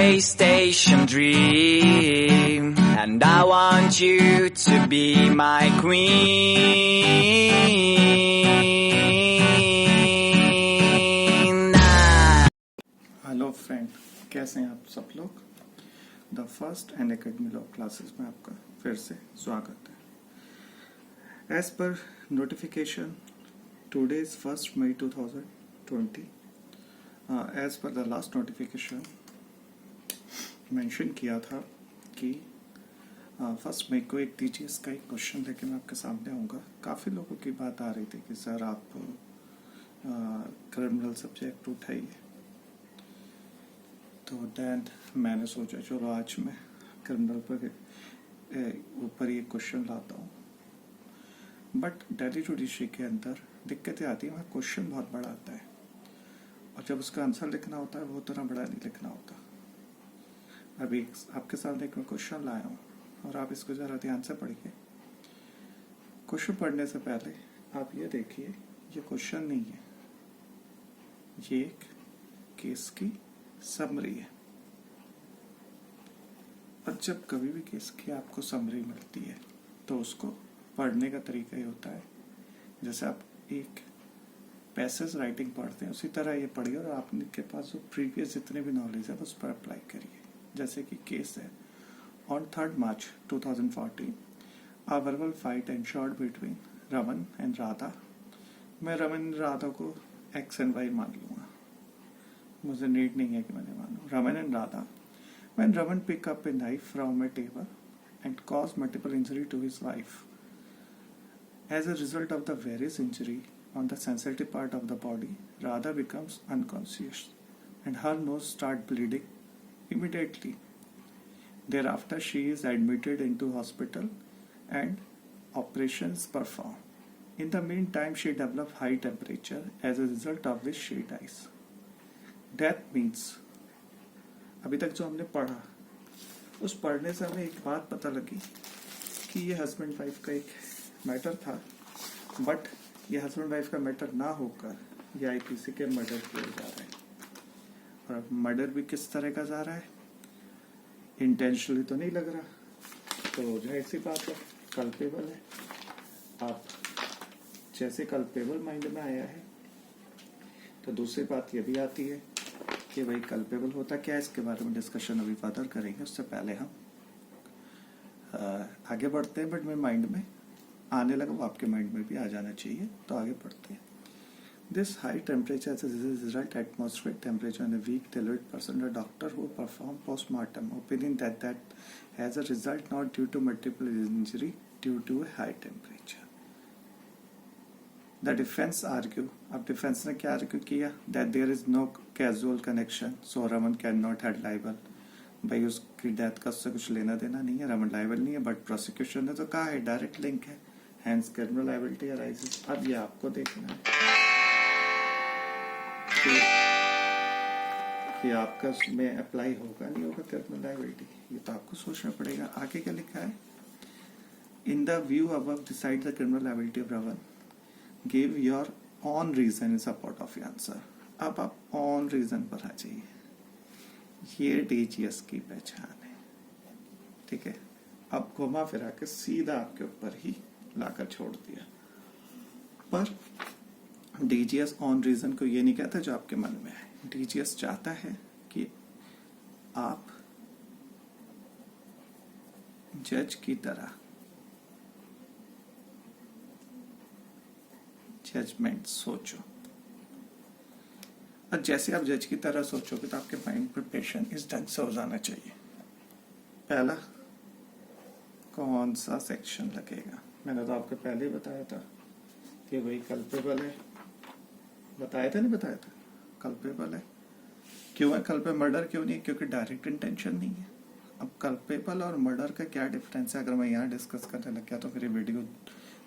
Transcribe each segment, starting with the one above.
PlayStation dream, and I want you to be my queen. Hello friend, कैसे हैं आप सब लोग। The first and academy law classes में आपका फिर से स्वागत है। As per notification today is 1 May 2020। As per the last notification mention किया था कि 1 मई को एक DGS का एक क्वेश्चन लेके मैं आपके सामने आऊँगा। काफ़ी लोगों की बात आ रही थी कि सर आप क्रिमिनल सब्जेक्ट उठाइए, तो दैन मैंने सोचा चलो आज मैं क्रिमिनल पर ऊपर ये क्वेश्चन लाता हूँ। बट दिल्ली जुडिशरी के अंदर दिक्कतें आती है, वहाँ क्वेश्चन बहुत बड़ा आता है और जब उसका आंसर लिखना होता है वो उतना बड़ा नहीं लिखना होता। अभी आपके सामने एक मैं क्वेश्चन लाया हूँ और आप इसको जरा ध्यान से पढ़िए। क्वेश्चन पढ़ने से पहले आप ये देखिए, ये क्वेश्चन नहीं है, ये एक केस की समरी है। और जब कभी भी केस की आपको समरी मिलती है तो उसको पढ़ने का तरीका ये होता है, जैसे आप एक पैसेज राइटिंग पढ़ते हैं उसी तरह ये पढ़िए और आपके पास जो प्रीवियस जितने भी नॉलेज है उस पर अप्लाई करिए। जैसे कि केस है, on 3 March 2014 a verbal fight ensured between Raman and Radha. मैं रमन एंड राधा को X and Y मान लूंगा, मुझे नीड नहीं है कि मैंने मानूं। Raman and Radha, when Raman pick up a knife from a table and cause multiple injury to his wife. As a result of the various injury on the sensitive part of the body, Radha becomes unconscious and her nose starts bleeding immediately. Thereafter, she is admitted into hospital and operations performed. In the meantime, she develops high temperature, as a result of which she dies. Death means, अभी तक जो हमने पढ़ा उस पढ़ने से हमें एक बात पता लगी कि ये हस्बैंड वाइफ का एक मैटर था, बट ये हस्बैंड वाइफ का मैटर ना होकर ये IPC के मर्डर किया जा रहा है। और अब मर्डर भी किस तरह का जा रहा है, इंटेंशनली तो नहीं लग रहा, तो जाहिर सी बात है कल्पेबल है। आप जैसे कल्पेबल माइंड में आया है तो दूसरी बात ये भी आती है कि भाई कल्पेबल होता क्या है, इसके बारे में डिस्कशन अभी फर्दर करेंगे। उससे पहले हम आगे बढ़ते हैं, बट मेरे माइंड में आने लगा, वो आपके माइंड में भी आ जाना चाहिए, तो आगे बढ़ते हैं। This high temperature is result atmospheric temperature in a weak delivered person, a doctor who perform postmortem opinion that has a result not due to multiple injury due to a high temperature. The defense argue, अब defence ने क्या argue किया, that there is no causal connection, so Raman can not had liable. भाई उसकी death का उससे कुछ लेना देना नहीं है, रमन लाइबल नहीं है, बट प्रोसिक्यूशन ने तो कहा है डायरेक्ट लिंक है, हैंस क्रिमिनल लाइबिलिटी अराइजेस। अब ये आपको देखना है कि आपका उसमें अप्लाई होगा नहीं होगा क्रिमिनल लाइबिलिटी, ये तो आपको सोचना पड़ेगा। आगे क्या लिखा है, in the view above decide the criminal liability of Raman, give your own reason in support of your answer. अब आप ऑन रीजन पर आ जाइए, ये DGS की पहचान है, ठीक है। अब घुमा फिरा के सीधा आपके ऊपर ही लाकर छोड़ दिया, पर DGS ऑन रीजन को ये नहीं कहता जो आपके मन में है। DGS चाहता है कि आप जज की तरह जजमेंट सोचो, और जैसे आप जज की तरह सोचोगे तो आपके माइंड प्रिपरेशन इस ढंग से हो जाना चाहिए। पहला, कौन सा सेक्शन लगेगा, मैंने तो आपको पहले ही बताया था कि वही कल्पेबल है, बताया था नहीं बताया था, कल्पेबल है। क्यों है कल्पेबल, मर्डर क्यों नहीं है, क्योंकि डायरेक्ट इंटेंशन नहीं है। अब कल्पेबल और मर्डर का क्या डिफरेंस है, अगर मैं यहाँ डिस्कस करने लग गया तो फिर वीडियो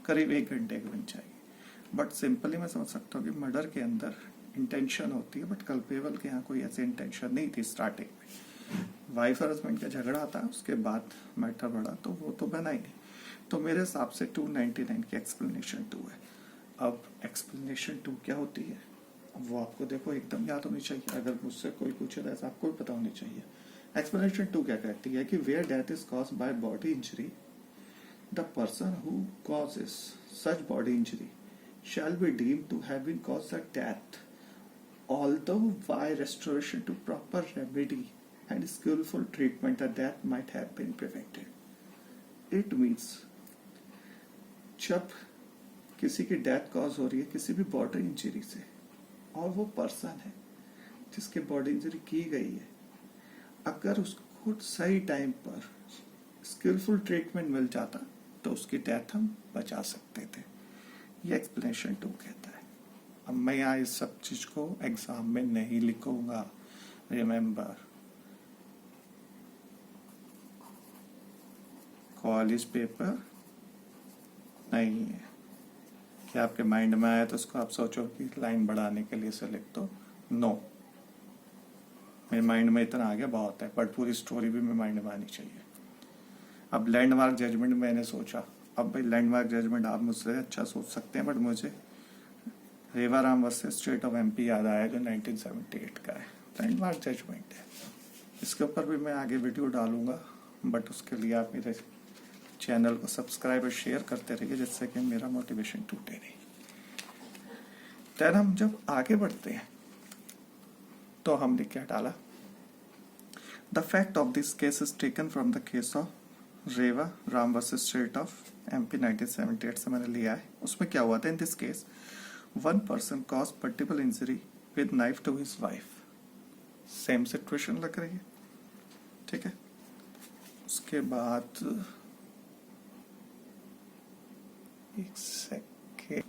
करीब 1 घंटे की बन जाएगी। बट सिंपली मैं समझ सकता हूँ कि मर्डर के अंदर इंटेंशन होती है, बट कल्पेबल के यहाँ कोई ऐसी इंटेंशन नहीं थी। स्टार्टिंग में वाइफ और हस्बैंड का झगड़ा था, उसके बाद मैटर बढ़ा तो वो तो बना ही नहीं। तो मेरे हिसाब से 299 की एक्सप्लेनेशन 2 है। अब एक्सप्लेनेशन 2 क्या होती है वो आपको देखो एकदम याद होनी चाहिए। अगर मुझसे कोई पूछे तो ऐसा आपको भी पता होनी चाहिए। एक्सप्लेनेशन 2 क्या कहती है कि where death is cause by body injury the person who causes such body injury shall be deemed to have been caused a death, although by restoration to proper remedy and skillful treatment the death might have been prevented. It means जब किसी की death cause हो रही है किसी भी body injury से और वो पर्सन है जिसके बॉडी इंजरी की गई है, अगर उसको सही टाइम पर स्किलफुल ट्रीटमेंट मिल जाता तो उसकी डेथ हम बचा सकते थे। ये एक्सप्लेनेशन 2 कहता है। अब मैं यहाँ इस सब चीज को एग्जाम में नहीं लिखूंगा, रिमेम्बर कॉलेज पेपर नहीं है कि आपके माइंड में आया तो उसको आप सोचो कि लाइन बढ़ाने के लिए से लिख दो। नो, मेरे माइंड में इतना आ गया बहुत है, बट पूरी स्टोरी भी मेरे माइंड में आनी चाहिए। अब लैंडमार्क जजमेंट मैंने सोचा, अब भाई लैंडमार्क जजमेंट आप मुझसे अच्छा सोच सकते हैं, बट मुझे Rewaram versus state of MP याद आया जो 1978 का है। लैंडमार्क जजमेंट है, इसके ऊपर भी मैं आगे वीडियो डालूंगा, बट उसके लिए आप मेरे चैनल को सब्सक्राइब और शेयर करते रहिए जिससे कि मेरा मोटिवेशन टूटे नहीं। देन हम जब आगे बढ़ते हैं तो हमने क्या डाला, the fact of this case is taken from the case of Rewa Ram versus state of MP 1978 से मैंने लिया है। उसमें क्या हुआ था, in this case one person cause multiple injury with knife to his wife. Same situation लग रही है, ठीक है। उसके बाद एक सेकेंड,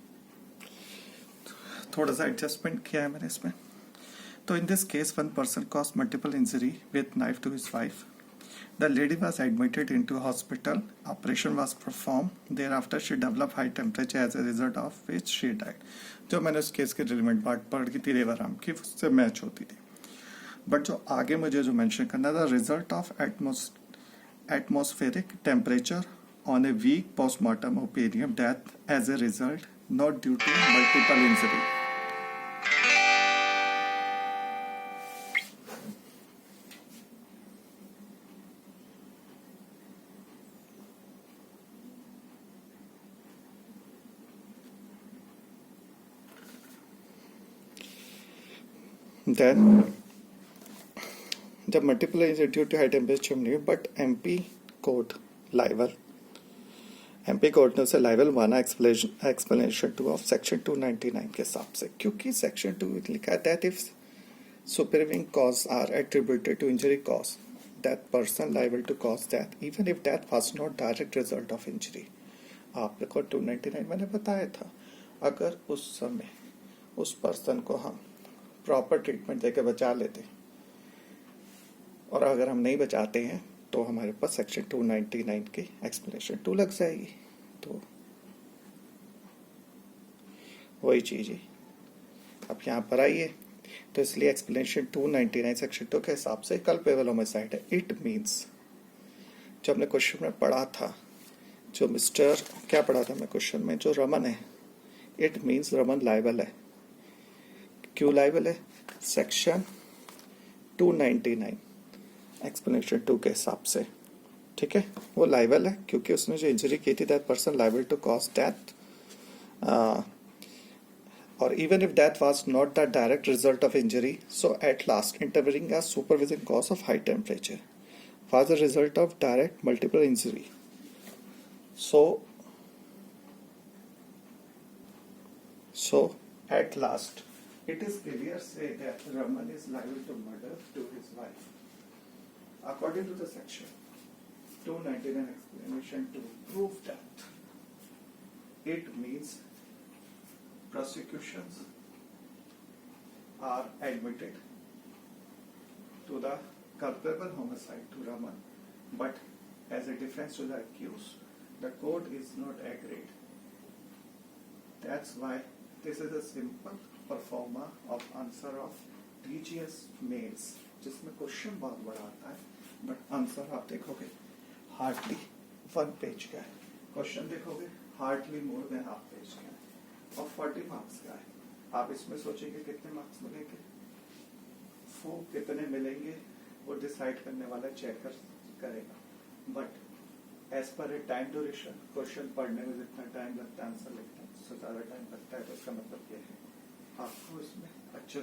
थोड़ा सा एडजस्टमेंट किया है मैंने इसमें। तो in this case one person cause multiple injury with knife to his wife. The lady was admitted into hospital. Operation was performed. Thereafter, she developed high temperature as a result of which she died. जो मैंने उस case के relevant part पढ़ की थी रेवाराम की, उससे match होती थी। बट जो आगे मुझे जो मेंशन करना था, result of atmospheric temperature on a weak postmortem opinion death as a result not due to multiple injury. Then जब multiple injury due to high temperature नहीं, बट एमपी कोर्ट ने उसे लाइबल माना एक्सप्लेनेशन 2 ऑफ सेक्शन 299 के हिसाब से, क्योंकि section 2 लिखा है that if supervening cause are attributed to injury cause that person liable to cause death even if death was not direct result of injury. आपको 299 मैंने बताया था, अगर उस समय उस पर्सन को हम प्रॉपर ट्रीटमेंट देकर बचा लेते और अगर हम नहीं बचाते हैं तो हमारे पास सेक्शन 299 की एक्सप्लेनेशन 2 लग जाएगी। तो वही चीज है, अब यहाँ पर आइए, तो इसलिए एक्सप्लेनेशन 299 सेक्शन 2 के हिसाब से कल्पेबल होमिसाइड है। इट मीन्स जो हमने क्वेश्चन में पढ़ा था, जो मिस्टर क्या पढ़ा था मैं क्वेश्चन में, जो रमन है, इट मीन्स रमन लायबल है। क्यों लायबल है? सेक्शन 299 एक्सप्लेनेशन 2 के हिसाब से, ठीक है, वो लायबल है क्योंकि उसने जो इंजरी की थी that person liable to cause death, और even if death was not the direct result of injury, so at last intervening as supervision cause of high temperature was the result of direct multiple injury. So at last it is clear say that Raman is liable to murder to his wife according to the section 299 explanation to prove that. It means prosecutions are admitted to the culpable homicide to Raman, but as a defense to the accused, the court is not agreed. That's why this is a simple performer of answer of TGS mails, जिसमें question बहुत बड़ा आता है, but answer आप देखोगे hardly 1 page का है, question देखोगे hardly more than half page का है और 40 मार्क्स का है। आप इसमें सोचेंगे कितने मार्क्स मिलेंगे, वो कितने मिलेंगे, वो डिसाइड करने वाला चेकर करेगा। But as per A time duration, question पढ़ने में जितना टाइम लगता है आंसर लिखने में उससे ज्यादा टाइम लगता है, तो इसका मतलब ये है आपको इसमें अच्छे